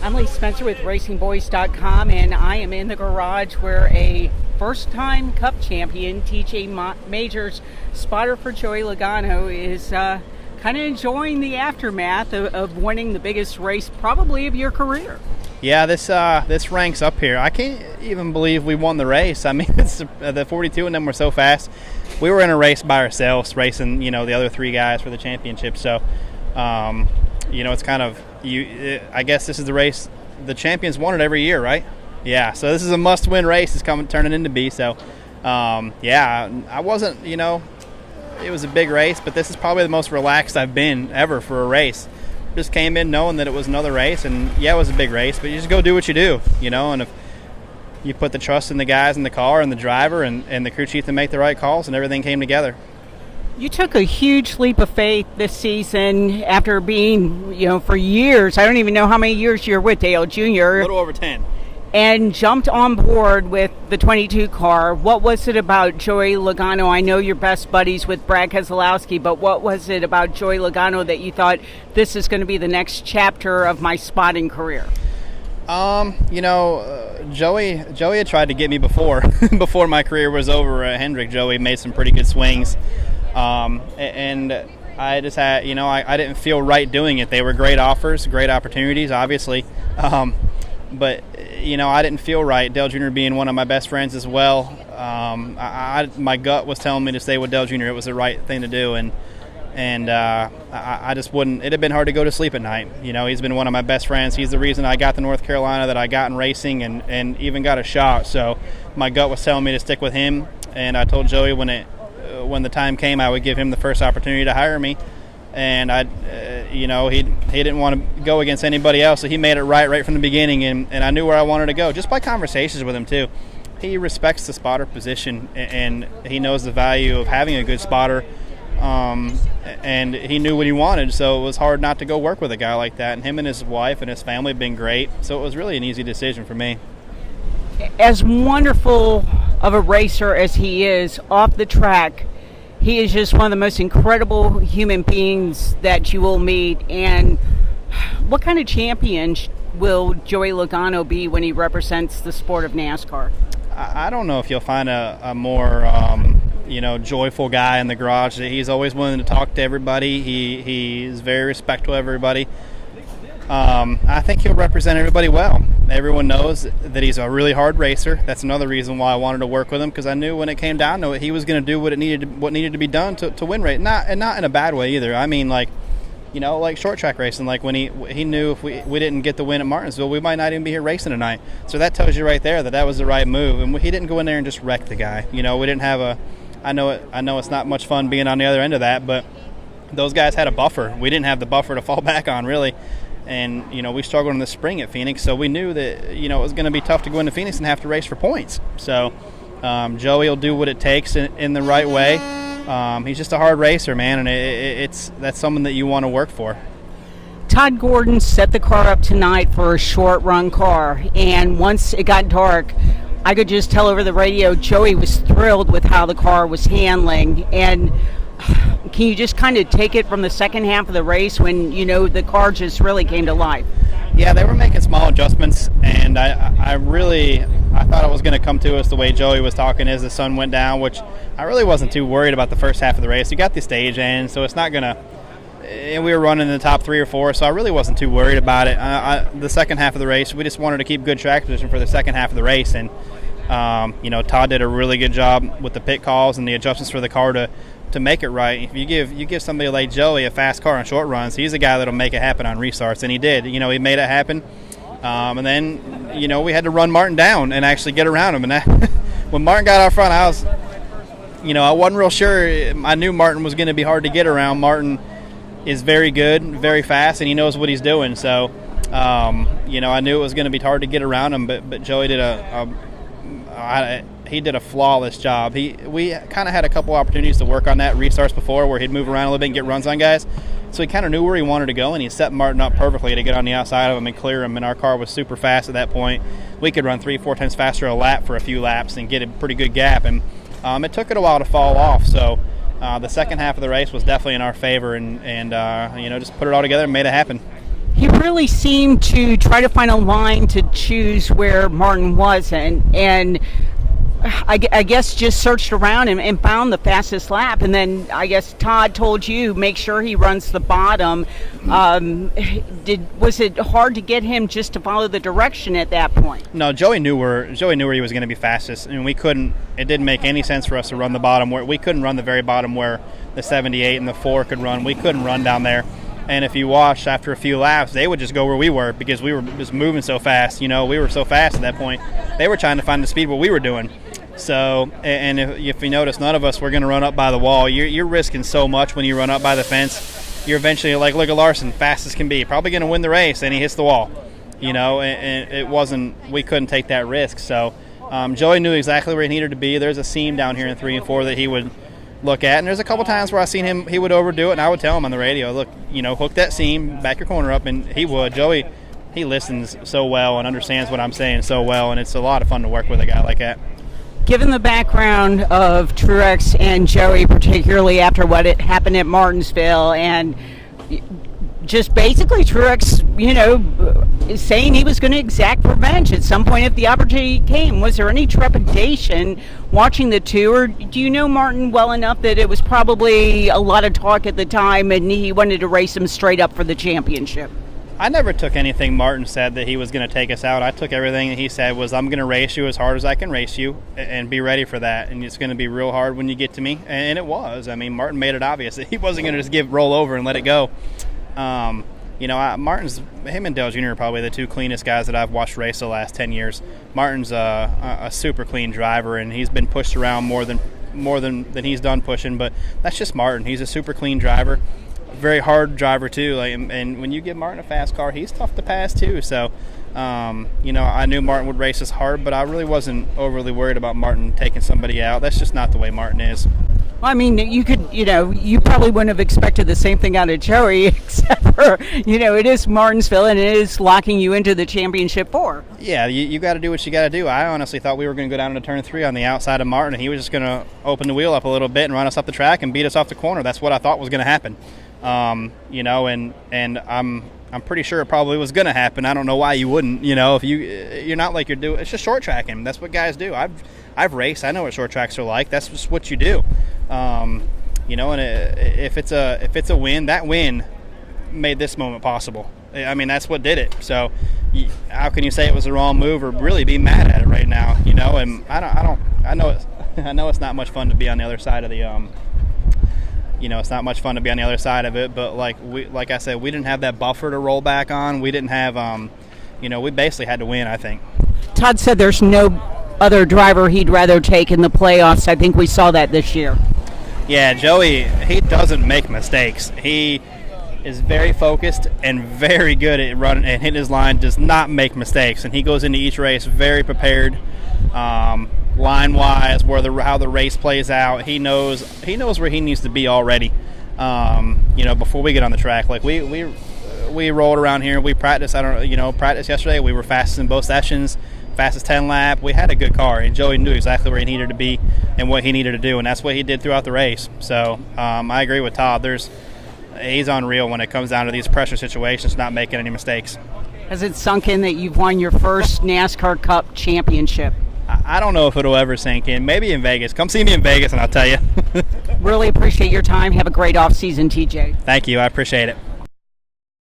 I'm Lee Spencer with RacinBoys.com, and I am in the garage where a first-time Cup champion, TJ Majors spotter for Joey Logano, is kind of enjoying the aftermath of winning the biggest race probably of your career. Yeah, this ranks up here. I can't even believe we won the race. I mean, it's the 42 and them were so fast. We were in a race by ourselves, racing the other three guys for the championship. So, it's kind of I guess this is the race the champions won it every year, right? Yeah. So this is a must-win race. It's turning into be. So, I wasn't. It was a big race, but this is probably the most relaxed I've been ever for a race. Just came in knowing that it was another race, and yeah, it was a big race, but you just go do what you do, and if you put the trust in the guys in the car and the driver and the crew chief to make the right calls, and everything came together. You took a huge leap of faith this season after being, for years, I don't even know how many years you're with Dale Jr. A little over 10. And jumped on board with the 22 car. What was it about Joey Logano? I know you're best buddies with Brad Keselowski, but what was it about Joey Logano that you thought this is going to be the next chapter of my spotting career? Joey had tried to get me before my career was over at Hendrick. Joey made some pretty good swings, and I just had, I didn't feel right doing it. They were great offers, great opportunities, obviously. But, I didn't feel right. Dale Jr. being one of my best friends as well. My gut was telling me to stay with Dale Jr. It was the right thing to do. And I just wouldn't – it had been hard to go to sleep at night. He's been one of my best friends. He's the reason I got to North Carolina, that I got in racing and even got a shot. So my gut was telling me to stick with him. And I told Joey when the time came, I would give him the first opportunity to hire me. And he didn't want to go against anybody else, so he made it right from the beginning, and I knew where I wanted to go just by conversations with him too. He respects the spotter position, and he knows the value of having a good spotter, and he knew what he wanted, so it was hard not to go work with a guy like that. And him and his wife and his family have been great, so it was really an easy decision for me. As wonderful of a racer as he is off the track, he is just one of the most incredible human beings that you will meet. And what kind of champion will Joey Logano be when he represents the sport of NASCAR? I don't know if you'll find a more, joyful guy in the garage. He's always willing to talk to everybody. He's very respectful of everybody. I think he'll represent everybody well. Everyone knows that he's a really hard racer. That's another reason why I wanted to work with him, because I knew when it came down to it, he was going to do what needed to be done to win race. Not in a bad way either. I mean, like short track racing. Like when he knew if we didn't get the win at Martinsville, we might not even be here racing tonight. So that tells you right there that was the right move. And he didn't go in there and just wreck the guy. We didn't have I know it's not much fun being on the other end of that, but those guys had a buffer. We didn't have the buffer to fall back on, really. And, we struggled in the spring at Phoenix, so we knew that, it was going to be tough to go into Phoenix and have to race for points. So Joey will do what it takes in the right way. He's just a hard racer, man, and that's something that you want to work for. Todd Gordon set the car up tonight for a short-run car, and once it got dark, I could just tell over the radio Joey was thrilled with how the car was handling. And can you just kind of take it from the second half of the race when, the car just really came to life? Yeah, they were making small adjustments, and I thought it was going to come to us the way Joey was talking as the sun went down, which I really wasn't too worried about the first half of the race. We got the stage in, so it's not going to – and we were running in the top 3 or 4, so I really wasn't too worried about it. The second half of the race, we just wanted to keep good track position for the second half of the race, and, Todd did a really good job with the pit calls and the adjustments for the car to make it right. If you give somebody like Joey a fast car on short runs, he's a guy that'll make it happen on restarts, and he did. He made it happen. And then, we had to run Martin down and actually get around him. And when Martin got out front, I wasn't real sure. I knew Martin was going to be hard to get around. Martin is very good, very fast, and he knows what he's doing. So, I knew it was going to be hard to get around him, but Joey did he did a flawless job. We kind of had a couple opportunities to work on that restarts before, where he'd move around a little bit and get runs on guys. So he kind of knew where he wanted to go, and he set Martin up perfectly to get on the outside of him and clear him. And our car was super fast at that point. We could run 3-4 times faster a lap for a few laps and get a pretty good gap. And it took it a while to fall off. So the second half of the race was definitely in our favor, and just put it all together and made it happen. He really seemed to try to find a line to choose where Martin wasn't, and I guess just searched around and found the fastest lap. And then I guess Todd told you make sure he runs the bottom. Was it hard to get him just to follow the direction at that point? No, Joey knew where he was going to be fastest, and we couldn't. It didn't make any sense for us to run the bottom where we couldn't run the very bottom where the 78 and the 4 could run. We couldn't run down there. And if you watched after a few laps, they would just go where we were because we were just moving so fast. We were so fast at that point. They were trying to find the speed what we were doing. So, and if you notice, none of us were going to run up by the wall. You're risking so much when you run up by the fence. You're eventually, like, look at Larson, fast as can be, probably going to win the race, and he hits the wall. And it wasn't, we couldn't take that risk. So, Joey knew exactly where he needed to be. There's a seam down here in 3 and 4 that he would look at, and there's a couple times where I seen him, he would overdo it, and I would tell him on the radio, look, hook that seam, back your corner up, and he would. Joey, he listens so well and understands what I'm saying so well, and it's a lot of fun to work with a guy like that. Given the background of Truex and Joey, particularly after what had happened at Martinsville, and just basically Truex, saying he was going to exact revenge at some point if the opportunity came, was there any trepidation watching the two, or do you know Martin well enough that it was probably a lot of talk at the time and he wanted to race him straight up for the championship? I never took anything Martin said that he was going to take us out. I took everything that he said was, I'm going to race you as hard as I can race you and be ready for that. And it's going to be real hard when you get to me. And it was. I mean, Martin made it obvious that he wasn't going to just roll over and let it go. Martin's, him and Dale Jr. are probably the two cleanest guys that I've watched race the last 10 years. Martin's a super clean driver, and he's been pushed around more than he's done pushing. But that's just Martin. He's a super clean driver. Very hard driver too, and when you give Martin a fast car, he's tough to pass too. So, I knew Martin would race us hard, but I really wasn't overly worried about Martin taking somebody out. That's just not the way Martin is. Well, I mean, you could, you probably wouldn't have expected the same thing out of Joey, except for, it is Martinsville and it is locking you into the championship 4. Yeah, you got to do what you got to do. I honestly thought we were going to go down into turn 3 on the outside of Martin, and he was just going to open the wheel up a little bit and run us up the track and beat us off the corner. That's what I thought was going to happen. And I'm pretty sure it probably was going to happen. I don't know why you wouldn't. If you're not like you're doing. It's just short tracking. That's what guys do. I've raced. I know what short tracks are like. That's just what you do. And if it's a win, that win made this moment possible. I mean, that's what did it. So how can you say it was the wrong move or really be mad at it right now? And I know it's not much fun to be on the other side of the. It's not much fun to be on the other side of it, but like I said, we didn't have that buffer to roll back on. We didn't have, we basically had to win, I think. Todd said there's no other driver he'd rather take in the playoffs. I think we saw that this year. Yeah, Joey, he doesn't make mistakes. He is very focused and very good at running and hitting his line, does not make mistakes, and he goes into each race very prepared. Line-wise, how the race plays out, he knows where he needs to be already. Before we get on the track, like we rolled around here, we practiced. Practice yesterday. We were fastest in both sessions, fastest 10 lap. We had a good car, and Joey knew exactly where he needed to be and what he needed to do, and that's what he did throughout the race. So I agree with Todd. He's unreal when it comes down to these pressure situations, not making any mistakes. Has it sunk in that you've won your first NASCAR Cup championship? I don't know if it'll ever sink in. Maybe in Vegas. Come see me in Vegas and I'll tell you. Really appreciate your time. Have a great off-season, TJ. Thank you. I appreciate it.